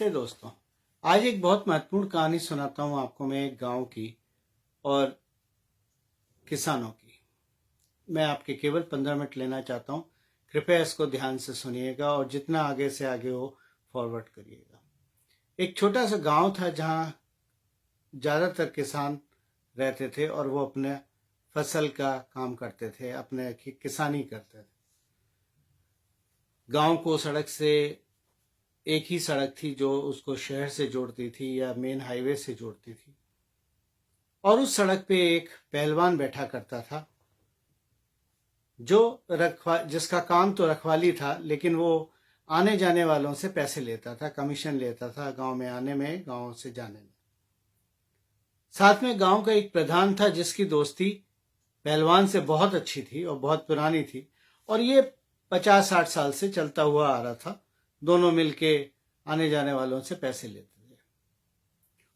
नमस्ते दोस्तों। आज एक बहुत महत्वपूर्ण कहानी सुनाता हूँ आपको मैं एक गांव की और किसानों की। मैं आपके केवल 15 मिनट लेना चाहता हूँ। कृपया इसको ध्यान से सुनिएगा और जितना आगे से आगे हो फॉरवर्ड करिएगा। एक छोटा सा गांव था जहाँ ज़्यादातर किसान रहते थे और वो अपने फसल का काम करते थे, अपने किसानी करते थे। गांव को सड़क से एक ही सड़क थी जो उसको शहर से जोड़ती थी या मेन हाईवे से जोड़ती थी, और उस सड़क पे एक पहलवान बैठा करता था जो जिसका काम तो रखवाली था, लेकिन वो आने जाने वालों से पैसे लेता था, कमीशन लेता था गांव में आने में, गांव से जाने में। साथ में गांव का एक प्रधान था जिसकी दोस्ती पहलवान से बहुत अच्छी थी और बहुत पुरानी थी, और ये 50-60 साल से चलता हुआ आ रहा था। दोनों मिलके आने जाने वालों से पैसे लेते थे।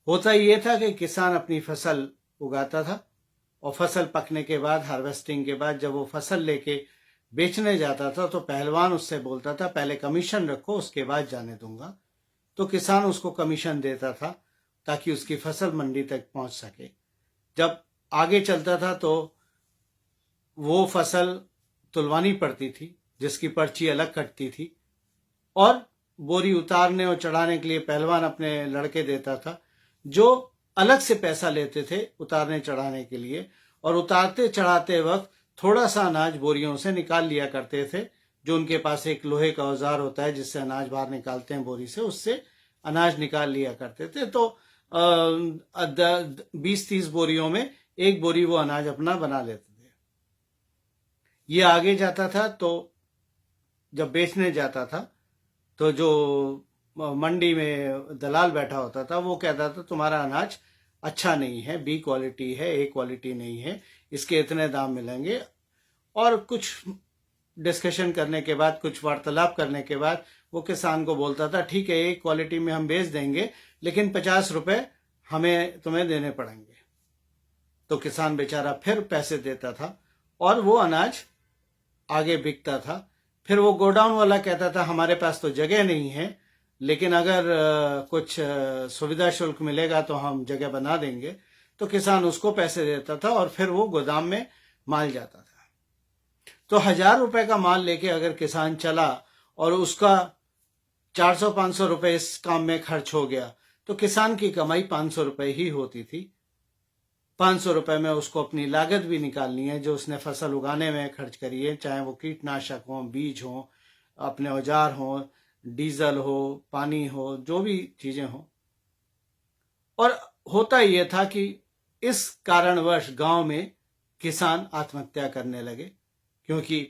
होता ये था कि किसान अपनी फसल उगाता था और फसल पकने के बाद, हार्वेस्टिंग के बाद, जब वो फसल लेके बेचने जाता था तो पहलवान उससे बोलता था पहले कमीशन रखो, उसके बाद जाने दूंगा। तो किसान उसको कमीशन देता था ताकि उसकी फसल मंडी तक पहुंच सके। जब आगे चलता था तो वो फसल तुलवानी पड़ती थी, जिसकी पर्ची अलग कटती थी, और बोरी उतारने और चढ़ाने के लिए पहलवान अपने लड़के देता था जो अलग से पैसा लेते थे उतारने चढ़ाने के लिए, और उतारते चढ़ाते वक्त थोड़ा सा अनाज बोरियों से निकाल लिया करते थे। जो उनके पास एक लोहे का औजार होता है जिससे अनाज बाहर निकालते हैं बोरी से, उससे अनाज निकाल लिया करते थे। तो 20-30 बोरियों में एक बोरी वो अनाज अपना बना लेते थे। ये आगे जाता था तो जब बेचने जाता था तो जो मंडी में दलाल बैठा होता था वो कहता था तुम्हारा अनाज अच्छा नहीं है, बी क्वालिटी है, ए क्वालिटी नहीं है, इसके इतने दाम मिलेंगे। और कुछ डिस्कशन करने के बाद, कुछ वार्तालाप करने के बाद वो किसान को बोलता था ठीक है, ए क्वालिटी में हम बेच देंगे, लेकिन 50 रुपए हमें तुम्हें देने पड़ेंगे। तो किसान बेचारा फिर पैसे देता था और वो अनाज आगे बिकता था। फिर वो गोडाउन वाला कहता था हमारे पास तो जगह नहीं है, लेकिन अगर कुछ सुविधा शुल्क मिलेगा तो हम जगह बना देंगे। तो किसान उसको पैसे देता था और फिर वो गोदाम में माल जाता था। तो 1000 रुपए का माल लेके अगर किसान चला और उसका 400-500 रुपए इस काम में खर्च हो गया तो किसान की कमाई 500 रुपए ही होती थी। 500 रुपए में उसको अपनी लागत भी निकालनी है जो उसने फसल उगाने में खर्च करी है, चाहे वो कीटनाशक हो, बीज हो, अपने औजार हो, डीजल हो, पानी हो, जो भी चीजें हो। और होता यह था कि इस कारणवश गांव में किसान आत्महत्या करने लगे, क्योंकि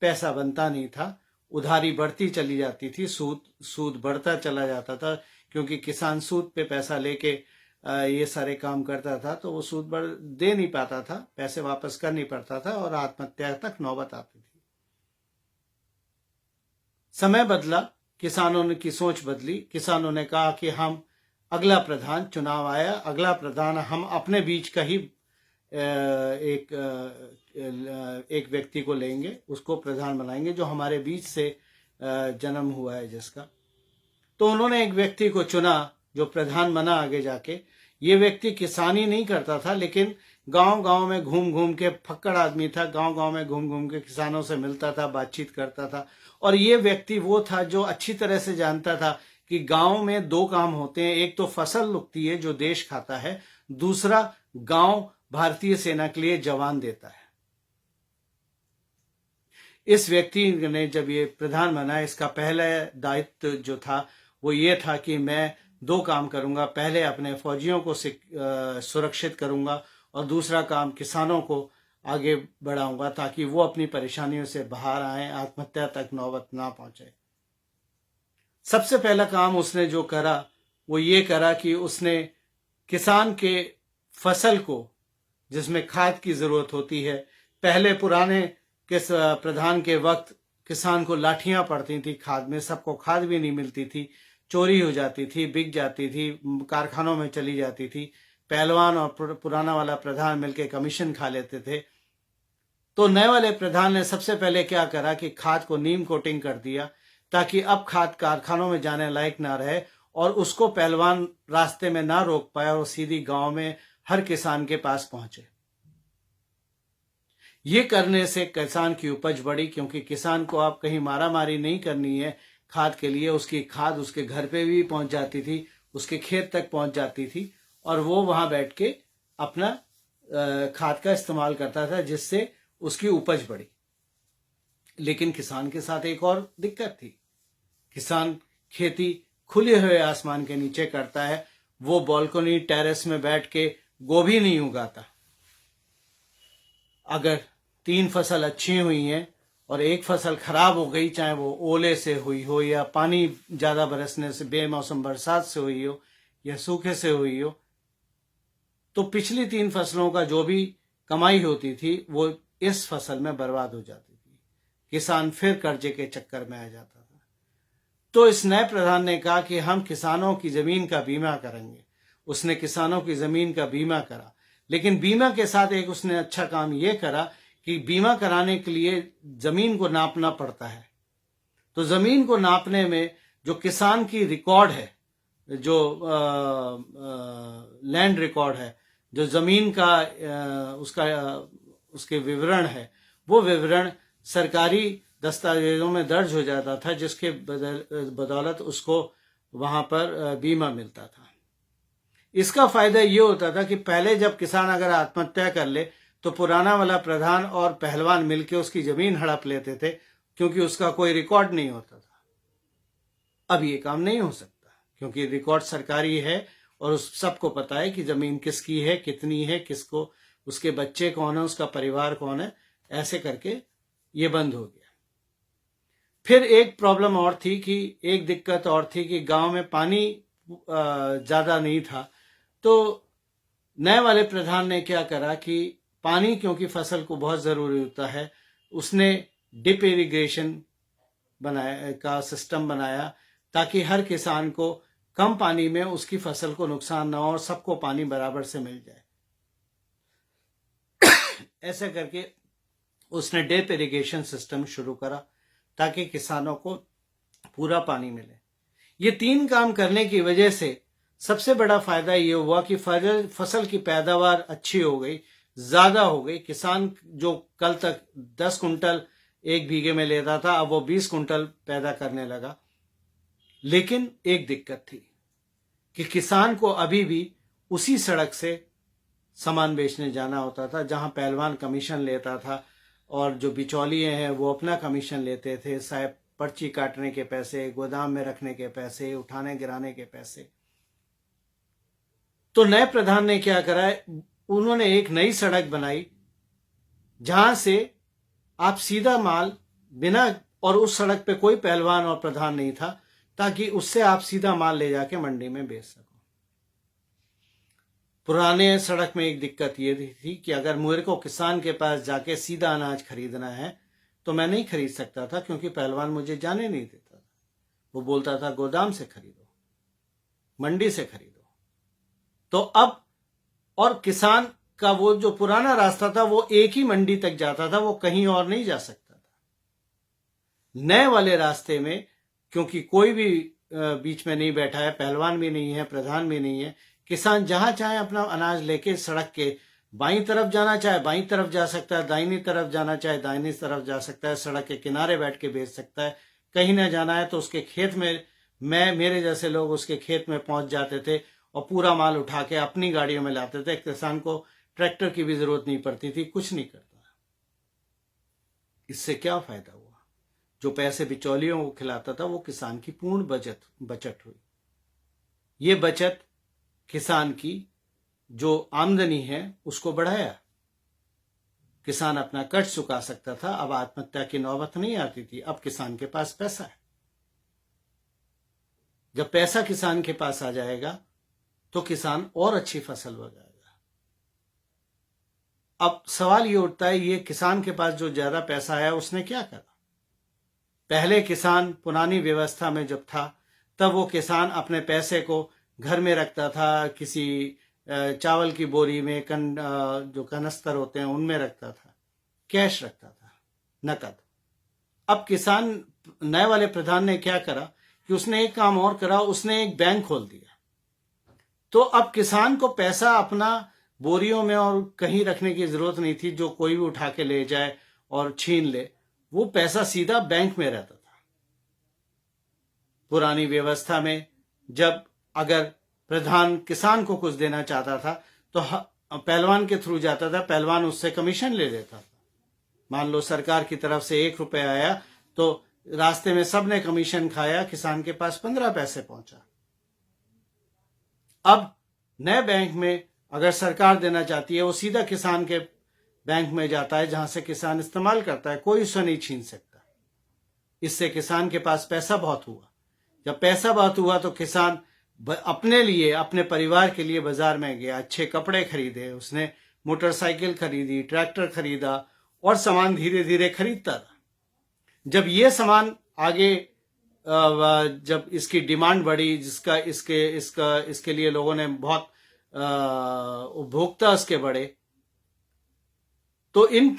पैसा बनता नहीं था, उधारी बढ़ती चली जाती थी, सूद बढ़ता चला जाता था, क्योंकि किसान सूद पे पैसा लेके ये सारे काम करता था, तो वो सूद दे नहीं पाता था, पैसे वापस कर नहीं पाता था और आत्महत्या तक नौबत आती थी। समय बदला, किसानों की सोच बदली। किसानों ने कहा कि हम अगला प्रधान, चुनाव आया, अगला प्रधान हम अपने बीच का ही एक व्यक्ति को लेंगे, उसको प्रधान बनाएंगे जो हमारे बीच से जन्म हुआ है जिसका। तो उन्होंने एक व्यक्ति को चुना जो प्रधान बना आगे जाके। ये व्यक्ति किसानी नहीं करता था, लेकिन गांव गांव में घूम घूम के, फक्कड़ आदमी था, गांव गांव में घूम घूम के किसानों से मिलता था, बातचीत करता था। और ये व्यक्ति वो था जो अच्छी तरह से जानता था कि गांव में दो काम होते हैं, एक तो फसल उगती है जो देश खाता है, दूसरा गांव भारतीय सेना के लिए जवान देता है। इस व्यक्ति ने जब ये प्रधान बना, इसका पहला दायित्व जो था वो ये था कि मैं दो काम करूंगा, पहले अपने फौजियों को सुरक्षित करूंगा और दूसरा काम किसानों को आगे बढ़ाऊंगा ताकि वो अपनी परेशानियों से बाहर आए, आत्महत्या तक नौबत ना पहुंचे। सबसे पहला काम उसने जो करा वो ये करा कि उसने किसान के फसल को, जिसमें खाद की जरूरत होती है, पहले पुराने किस प्रधान के वक्त किसान को लाठियां पड़ती थी खाद में, सबको खाद भी नहीं मिलती थी, चोरी हो जाती थी, बिक जाती थी, कारखानों में चली जाती थी, पहलवान और पुराना वाला प्रधान मिलके कमीशन खा लेते थे। तो नए वाले प्रधान ने सबसे पहले क्या करा कि खाद को नीम कोटिंग कर दिया ताकि अब खाद कारखानों में जाने लायक ना रहे और उसको पहलवान रास्ते में ना रोक पाया और सीधी गांव में हर किसान के पास पहुंचे। ये करने से किसान की उपज बढ़ी, क्योंकि किसान को आप कहीं मारामारी नहीं करनी है खाद के लिए, उसकी खाद उसके घर पे भी पहुंच जाती थी, उसके खेत तक पहुंच जाती थी और वो वहां बैठ के अपना खाद का इस्तेमाल करता था, जिससे उसकी उपज बढ़ी। लेकिन किसान के साथ एक और दिक्कत थी। किसान खेती खुले हुए आसमान के नीचे करता है, वो बालकनी टेरेस में बैठ के गोभी नहीं उगाता। अगर 3 फसल अच्छी हुई हैं और एक फसल खराब हो गई, चाहे वो ओले से हुई हो या पानी ज्यादा बरसने से, बेमौसम बरसात से हुई हो या सूखे से हुई हो, तो पिछली 3 फसलों का जो भी कमाई होती थी वो इस फसल में बर्बाद हो जाती थी। किसान फिर कर्जे के चक्कर में आ जाता था। तो इस नए प्रधान ने कहा कि हम किसानों की जमीन का बीमा करेंगे। उसने किसानों की जमीन का बीमा करा, लेकिन बीमा के साथ एक उसने अच्छा काम यह करा कि बीमा कराने के लिए जमीन को नापना पड़ता है। तो जमीन को नापने में जो किसान की रिकॉर्ड है, जो लैंड रिकॉर्ड है, जो जमीन का उसके विवरण है, वो विवरण सरकारी दस्तावेजों में दर्ज हो जाता था, जिसके बदौलत उसको वहां पर बीमा मिलता था। इसका फायदा ये होता था कि पहले जब किसान अगर आत्महत्या कर ले तो पुराना वाला प्रधान और पहलवान मिलके उसकी जमीन हड़प लेते थे, क्योंकि उसका कोई रिकॉर्ड नहीं होता था। अब ये काम नहीं हो सकता, क्योंकि रिकॉर्ड सरकारी है और उस सबको पता है कि जमीन किसकी है, कितनी है, किसको, उसके बच्चे कौन है, उसका परिवार कौन है। ऐसे करके ये बंद हो गया। फिर एक प्रॉब्लम और थी कि एक दिक्कत और थी कि गांव में पानी ज्यादा नहीं था। तो नए वाले प्रधान ने क्या करा कि पानी, क्योंकि फसल को बहुत जरूरी होता है, उसने डिप इरिगेशन का सिस्टम बनाया, ताकि हर किसान को कम पानी में उसकी फसल को नुकसान ना हो और सबको पानी बराबर से मिल जाए। ऐसा करके उसने डिप इरिगेशन सिस्टम शुरू करा, ताकि किसानों को पूरा पानी मिले। ये 3 काम करने की वजह से सबसे बड़ा फायदा ये हुआ कि फसल की पैदावार अच्छी हो गई, ज्यादा हो गई। किसान जो कल तक 10 कुंटल एक बीघे में लेता था, अब वो 20 कुंटल पैदा करने लगा। लेकिन एक दिक्कत थी कि किसान को अभी भी उसी सड़क से सामान बेचने जाना होता था जहां पहलवान कमीशन लेता था और जो बिचौलिए हैं वो अपना कमीशन लेते थे, साहब पर्ची काटने के पैसे, गोदाम में रखने के पैसे, उठाने गिराने के पैसे। तो नए प्रधान ने क्या करा, उन्होंने एक नई सड़क बनाई जहां से आप सीधा माल बिना, और उस सड़क पे कोई पहलवान और प्रधान नहीं था, ताकि उससे आप सीधा माल ले जाके मंडी में बेच सको। पुराने सड़क में एक दिक्कत ये थी कि अगर मेरे को किसान के पास जाके सीधा अनाज खरीदना है तो मैं नहीं खरीद सकता था, क्योंकि पहलवान मुझे जाने नहीं देता था। वो बोलता था गोदाम से खरीदो, मंडी से खरीदो। तो अब, और किसान का वो जो पुराना रास्ता था वो एक ही मंडी तक जाता था, वो कहीं और नहीं जा सकता था। नए वाले रास्ते में क्योंकि कोई भी बीच में नहीं बैठा है, पहलवान भी नहीं है, प्रधान भी नहीं है, किसान जहां चाहे अपना अनाज लेके सड़क के बाईं तरफ जाना चाहे बाईं तरफ जा सकता है, दाहिनी तरफ जाना चाहे दाहिनी तरफ जा सकता है, सड़क के किनारे बैठ के बेच सकता है। कहीं ना जाना है तो उसके खेत में, मेरे जैसे लोग उसके खेत में पहुंच जाते थे और पूरा माल उठा के अपनी गाड़ियों में लाते थे। किसान को ट्रैक्टर की भी जरूरत नहीं पड़ती थी, कुछ नहीं करता। इससे क्या फायदा हुआ, जो पैसे बिचौलियों को खिलाता था वो किसान की पूर्ण बचत हुई। ये बचत किसान की जो आमदनी है उसको बढ़ाया। किसान अपना कर्ज चुका सकता था, अब आत्महत्या की नौबत नहीं आती थी। अब किसान के पास पैसा है। जब पैसा किसान के पास आ जाएगा तो किसान और अच्छी फसल उगाएगा। अब सवाल ये उठता है, ये किसान के पास जो ज्यादा पैसा है उसने क्या करा? पहले किसान पुरानी व्यवस्था में जब था तब वो किसान अपने पैसे को घर में रखता था, किसी चावल की बोरी में, जो कनस्तर होते हैं उनमें रखता था, कैश रखता था, नकद। अब किसान, नए वाले प्रधान ने क्या करा कि उसने एक काम और करा, उसने एक बैंक खोल दिया। तो अब किसान को पैसा अपना बोरियों में और कहीं रखने की जरूरत नहीं थी जो कोई भी उठा के ले जाए और छीन ले। वो पैसा सीधा बैंक में रहता था। पुरानी व्यवस्था में जब अगर प्रधान किसान को कुछ देना चाहता था तो पहलवान के थ्रू जाता था, पहलवान उससे कमीशन ले लेता था। मान लो सरकार की तरफ से 1 रुपया आया तो रास्ते में सबने कमीशन खाया, किसान के पास 15 पैसे पहुंचा। अब नए बैंक में अगर सरकार देना चाहती है, वो सीधा किसान के बैंक में जाता है जहां से किसान इस्तेमाल करता है, कोई उसे नहीं छीन सकता। इससे किसान के पास पैसा बहुत हुआ। जब पैसा बहुत हुआ तो किसान अपने लिए, अपने परिवार के लिए बाजार में गया, अच्छे कपड़े खरीदे, उसने मोटरसाइकिल खरीदी, ट्रैक्टर खरीदा और सामान धीरे धीरे खरीदता रहा। जब ये सामान आगे जब इसकी डिमांड बढ़ी, जिसका इसके लिए लोगों ने बहुत उपभोक्ता इसके बढ़े, तो इन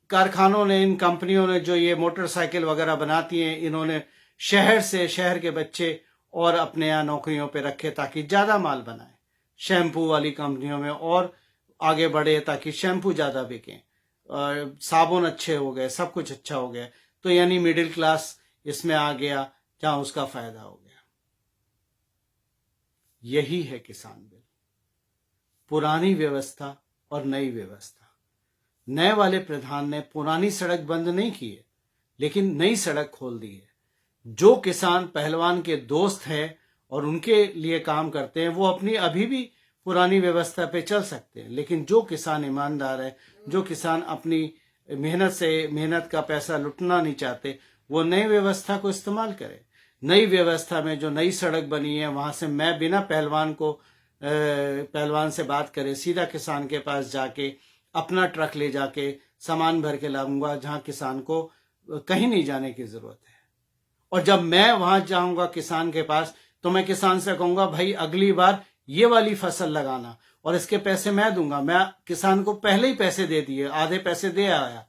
कारखानों ने, इन कंपनियों ने जो ये मोटरसाइकिल वगैरह बनाती हैं, इन्होंने शहर के बच्चे और अपने यहाँ नौकरियों पे रखे ताकि ज्यादा माल बनाए। शैम्पू वाली कंपनियों में और आगे बढ़े ताकि शैम्पू ज्यादा बिके, साबुन अच्छे हो गए, सब कुछ अच्छा हो गया। तो यानी मिडिल क्लास इसमें आ गया जहां उसका फायदा हो गया। यही है किसान बिल। पुरानी व्यवस्था और नई व्यवस्था। नए वाले प्रधान ने पुरानी सड़क बंद नहीं की है, लेकिन नई सड़क खोल दी है। जो किसान पहलवान के दोस्त हैं और उनके लिए काम करते हैं, वो अपनी अभी भी पुरानी व्यवस्था पे चल सकते हैं। लेकिन जो किसान ईमानदार है, जो किसान अपनी मेहनत का पैसा लुटना नहीं चाहते, वो नई व्यवस्था को इस्तेमाल करें। नई व्यवस्था में जो नई सड़क बनी है, वहां से मैं बिना पहलवान से बात करे सीधा किसान के पास जाके अपना ट्रक ले जाके सामान भर के लाऊंगा, जहां किसान को कहीं नहीं जाने की जरूरत है। और जब मैं वहां जाऊंगा किसान के पास, तो मैं किसान से कहूंगा, भाई अगली बार ये वाली फसल लगाना और इसके पैसे मैं दूंगा। मैं किसान को पहले ही पैसे दे दिए, आधे पैसे दे आया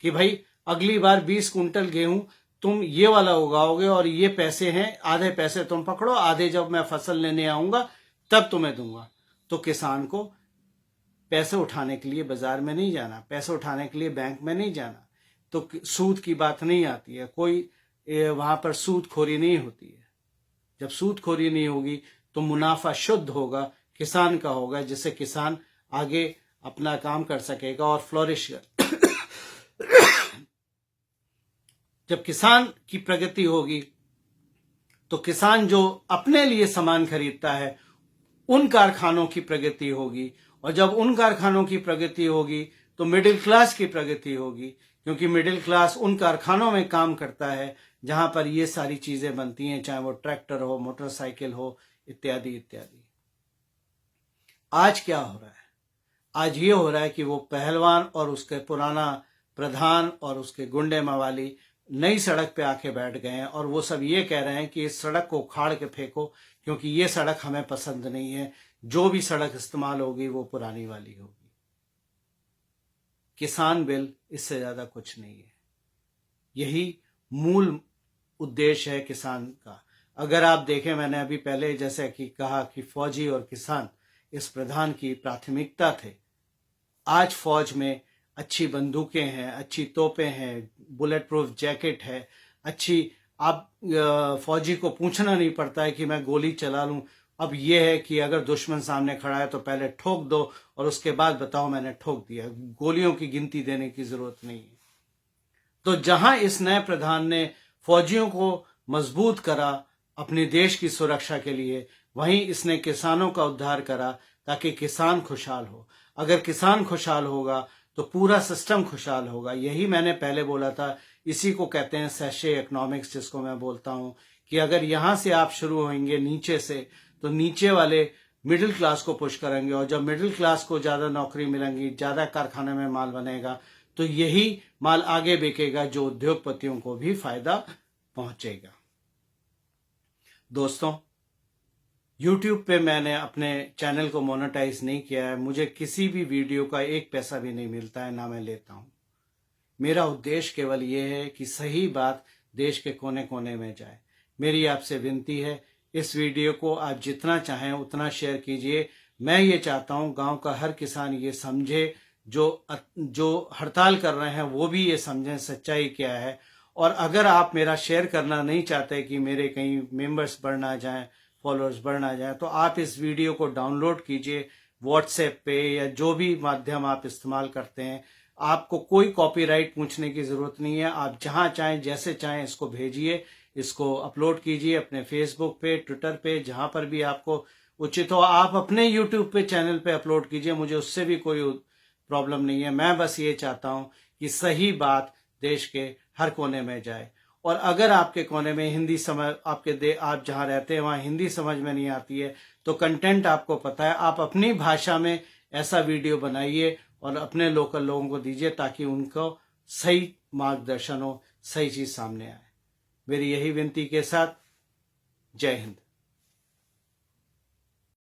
कि भाई अगली बार 20 कुंटल गेहूं तुम ये वाला उगाओगे और ये पैसे हैं, आधे पैसे तुम पकड़ो, आधे जब मैं फसल लेने आऊंगा तब तुम्हें दूंगा। तो किसान को पैसे उठाने के लिए बाजार में नहीं जाना, पैसे उठाने के लिए बैंक में नहीं जाना, तो सूद की बात नहीं आती है, कोई वहां पर सूदखोरी नहीं होती है। जब सूदखोरी नहीं होगी तो मुनाफा शुद्ध होगा, किसान का होगा, जिससे किसान आगे अपना काम कर सकेगा और फ्लोरिश कर। जब किसान की प्रगति होगी तो किसान जो अपने लिए सामान खरीदता है, उन कारखानों की प्रगति होगी। और जब उन कारखानों की प्रगति होगी तो मिडिल क्लास की प्रगति होगी, क्योंकि मिडिल क्लास उन कारखानों में काम करता है जहां पर ये सारी चीजें बनती हैं, चाहे वो ट्रैक्टर हो, मोटरसाइकिल हो, इत्यादि इत्यादि। आज क्या हो रहा है? आज ये हो रहा है कि वो पहलवान और उसके पुराना प्रधान और उसके गुंडे मवाली नई सड़क पे आके बैठ गए हैं और वो सब ये कह रहे हैं कि इस सड़क को उखाड़ के फेंको, क्योंकि ये सड़क हमें पसंद नहीं है, जो भी सड़क इस्तेमाल होगी वो पुरानी वाली होगी। किसान बिल इससे ज्यादा कुछ नहीं है। यही मूल उद्देश्य है किसान का। अगर आप देखें, मैंने अभी पहले जैसे कि कहा कि फौजी और किसान इस प्रधान की प्राथमिकता थे। आज फौज में अच्छी बंदूकें हैं, अच्छी तोपें हैं, बुलेट प्रूफ जैकेट है, अच्छी, आप फौजी को पूछना नहीं पड़ता है कि मैं गोली चला लूं। अब यह है कि अगर दुश्मन सामने खड़ा है तो पहले ठोक दो और उसके बाद बताओ मैंने ठोक दिया। गोलियों की गिनती देने की जरूरत नहीं है। तो जहां इस नए प्रधान ने फौजियों को मजबूत करा अपने देश की सुरक्षा के लिए, वहीं इसने किसानों का उद्धार करा ताकि किसान खुशहाल हो। अगर किसान खुशहाल होगा तो पूरा सिस्टम खुशहाल होगा। यही मैंने पहले बोला था, इसी को कहते हैं सैशे इकोनॉमिक्स, जिसको मैं बोलता हूं कि अगर यहां से आप शुरू होंगे नीचे से, तो नीचे वाले मिडिल क्लास को पुश करेंगे, और जब मिडिल क्लास को ज्यादा नौकरी मिलेंगी, ज्यादा कारखाने में माल बनेगा, तो यही माल आगे बिकेगा जो उद्योगपतियों को भी फायदा पहुंचेगा। दोस्तों, YouTube पे मैंने अपने चैनल को मोनेटाइज नहीं किया है। मुझे किसी भी वीडियो का 1 पैसा भी नहीं मिलता है, ना मैं लेता हूं। मेरा उद्देश्य केवल ये है कि सही बात देश के कोने कोने में जाए। मेरी आपसे विनती है, इस वीडियो को आप जितना चाहें उतना शेयर कीजिए। मैं ये चाहता हूँ गांव का हर किसान ये समझे, जो हड़ताल कर रहे हैं वो भी ये समझें सच्चाई क्या है। और अगर आप मेरा शेयर करना नहीं चाहते कि मेरे कहीं मेंबर्स बढ़ ना जाएं, फॉलोअर्स बढ़ ना जाएं, तो आप इस वीडियो को डाउनलोड कीजिए व्हाट्सएप पे या जो भी माध्यम आप इस्तेमाल करते हैं। आपको कोई कॉपीराइट पूछने की जरूरत नहीं है। आप जहां चाहें जैसे चाहें इसको भेजिए, इसको अपलोड कीजिए अपने फेसबुक पे, ट्विटर पे, जहां पर भी आपको उचित हो। आप अपने यूट्यूब पे चैनल पे अपलोड कीजिए, मुझे उससे भी कोई प्रॉब्लम नहीं है। मैं बस ये चाहता हूं कि सही बात देश के हर कोने में जाए। और अगर आपके कोने में हिंदी समझ, आप जहां रहते हैं वहां हिंदी समझ में नहीं आती है, तो कंटेंट आपको पता है, आप अपनी भाषा में ऐसा वीडियो बनाइए और अपने लोकल लोगों को दीजिए ताकि उनको सही मार्गदर्शन हो, सही चीज सामने आए। मेरी यही विनती के साथ जय हिंद।